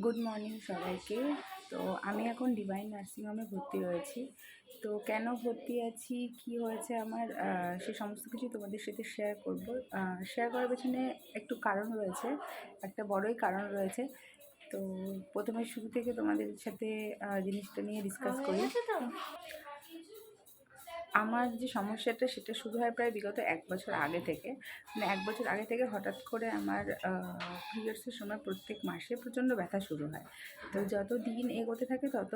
Good morning সবাইকে। তো আমি এখন ডিভাইন নার্সিং হোমে ভর্তি রয়েছি। তো কেন ভর্তি আছি, কি হয়েছে আমার, সে সমস্ত কিছু তোমাদের সাথে শেয়ার করব। শেয়ার করার পেছনে একটু কারণ রয়েছে, একটা বড়ই কারণ রয়েছে। তো প্রথমে শুরু থেকে তোমাদের সাথে জিনিসটা নিয়ে ডিসকাস করি। আমার যে সমস্যাটা সেটা শুরু হয় প্রায় বিগত 1 বছর আগে থেকে। মানে 1 বছর আগে থেকে হঠাৎ করে আমার পিরিয়ডসের সময় প্রত্যেক মাসে প্রচণ্ড ব্যথা শুরু হয়। তো যত দিন এগোতে থাকে তত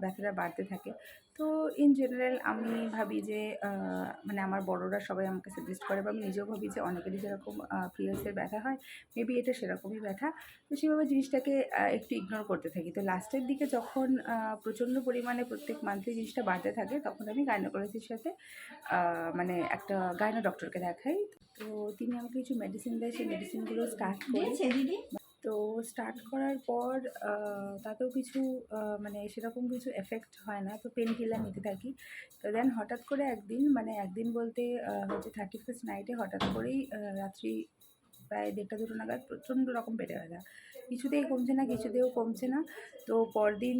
ব্যথাটা বাড়তে থাকে। তো ইন জেনারেল আমি ভাবি যে মানে আমার বড়রা সবাই আমাকে সাজেস্ট করে, বা আমি নিজেও ভাবি যে অনেকেরই যেরকম পিরিয়ডসের ব্যথা হয়, মেবি এটা সেরকমই ব্যথা। তো সেভাবে জিনিসটাকে একটু ইগনোর করতে থাকি। তো লাস্টের দিকে যখন প্রচণ্ড পরিমাণে প্রত্যেক মান্থলি জিনিসটা বাড়তে থাকে, তখন আমি গাইনোকোলজির সাথে মানে একটা গাইনো ডক্টরকে দেখাই। তো তিনি আমাকে কিছু মেডিসিন দেয়, সেই মেডিসিনগুলো স্টার্ট করি। তো স্টার্ট করার পর তাতেও কিছু মানে সেরকম কিছু এফেক্ট হয় না। তো পেন কিলার নিতে থাকি। তো দেন হঠাৎ করে একদিন, মানে একদিন বলতে হচ্ছে 31st নাইটে হঠাৎ করেই রাত্রি প্রায় 1:30-2টো নাগাদ প্রচণ্ড রকম পেটে ব্যথা। কিছুতেই কমছে না, কিছুতেও কমছে না। তো পরদিন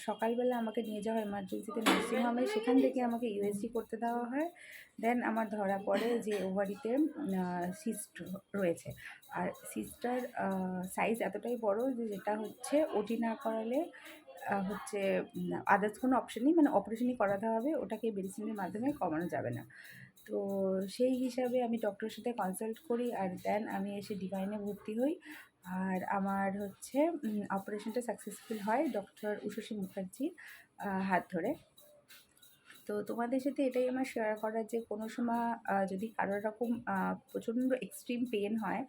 সকালবেলা আমাকে নিয়ে যাওয়া হয় এমার্জেন্সিতে নার্সিংহোমে। সেখান থেকে আমাকে ইউএসজি করতে দেওয়া হয়। দেন আমার ধরা পড়ে যে ওভারিতে সিস্ট রয়েছে। আর সিস্টটার সাইজ এতটাই বড় যে যেটা হচ্ছে ওটি না করালে হচ্ছে আদার্স কোনো অপশন নেই, মানে অপারেশনই করাতে হবে, ওটাকে মেডিসিনের মাধ্যমে কমানো যাবে না। তো সেই হিসাবে আমি ডক্টরের সাথে কনসাল্ট করি, আর দেন আমি এসে ডিভাইনে ভর্তি হই। আর আমার হচ্ছে অপারেশনটা সাকসেসফুল হয় ডক্টর উষসী মুখার্জির হাত ধরে। তো তোমাদের সাথে এটাই আমার শেয়ার করার যে কোনো সময় যদি কারোর রকম প্রচণ্ড এক্সট্রিম পেন হয়,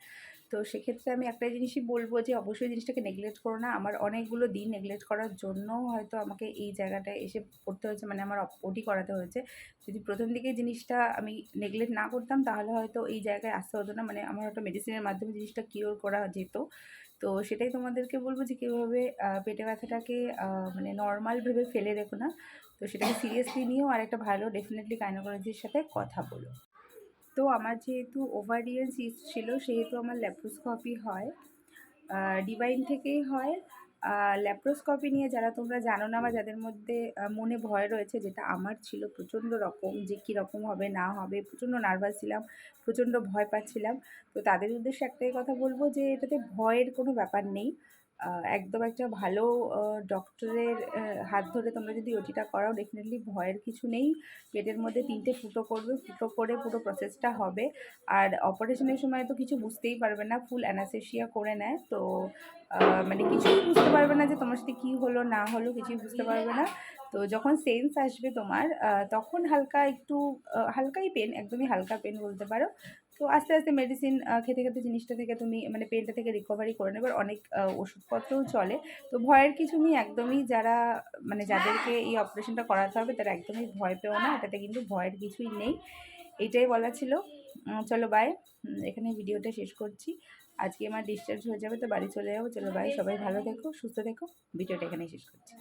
তো সেক্ষেত্রে আমি একটা জিনিসই বলবো যে অবশ্যই জিনিসটাকে নেগলেক্ট করো না। আমার অনেকগুলো দিন নেগলেক্ট করার জন্য হয়তো আমাকে এই জায়গাটায় এসে পড়তে হয়েছে, মানে আমার ওটি করাতে হয়েছে। যদি প্রথম দিকে জিনিসটা আমি নেগলেক্ট না করতাম তাহলে হয়তো এই জায়গায় আসতে হতো না, মানে আমার হয়তো মেডিসিনের মাধ্যমে জিনিসটা কিওর করা যেত। তো সেটাই তোমাদেরকে বলবো যে কীভাবে পেটে ব্যথাটাকে মানে নর্মাল ভেবে ফেলে রেখো না। তো সেটাকে সিরিয়াসলি নিয়েও আর একটা ভালো ডেফিনেটলি গাইনোকোলজির সাথে কথা বলো। তো আমার যেহেতু ওভারিয়ান সিস্ট ছিল, সেহেতু আমার ল্যাপ্রোস্কোপি হয়, ডিভাইন থেকেই হয়। ল্যাপ্রোস্কোপি নিয়ে যারা তোমরা জানো না, বা যাদের মধ্যে মনে ভয় রয়েছে, যেটা আমার ছিল প্রচণ্ড রকম, যে কীরকম হবে না হবে, প্রচণ্ড নার্ভাস ছিলাম, প্রচণ্ড ভয় পাচ্ছিলাম। তো তাদের উদ্দেশ্যে একটাই কথা বলবো যে এটাতে ভয়ের কোনো ব্যাপার নেই। একদম একটা ভালো ডক্টরের হাত ধরে তোমরা যদি ওটিটা করাও, ডেফিনেটলি ভয়ের কিছু নেই। পেটের মধ্যে 3টে ফুটো করবে, ফুটো করে পুরো প্রসেসটা হবে। আর অপারেশনের সময় তো কিছু বুঝতেই পারবে না, ফুল অ্যানাস্থেশিয়া করে নেয়। তো মানে কিছুই বুঝতে পারবে না যে তোমার সাথে কী হলো না হলো, কিছুই বুঝতে পারবে না। তো যখন সেন্স আসবে তোমার, তখন হালকা একটু হালকাই পেন, একদমই হালকা পেন বলতে পারো। তো আস্তে আস্তে মেডিসিন খেতে খেতে জিনিসটা থেকে তুমি মানে পেনটা থেকে রিকভারি করে নেবে। আর অনেক ওষুধপত্রও চলে। তো ভয়ের কিছু নেই একদমই। যারা মানে যাদেরকে এই অপারেশনটা করাতে হবে তারা একদমই ভয় পেও না, এটাতে কিন্তু ভয়ের কিছুই নেই। এইটাই বলা ছিল। চলো বাই, এখানে ভিডিওটা শেষ করছি। আজকে আমার ডিসচার্জ হয়ে যাবে, তো বাড়ি চলে যাবো। চলো বাই, সবাই ভালো থেকো, সুস্থ থেকো। ভিডিওটা এখানেই শেষ করছি।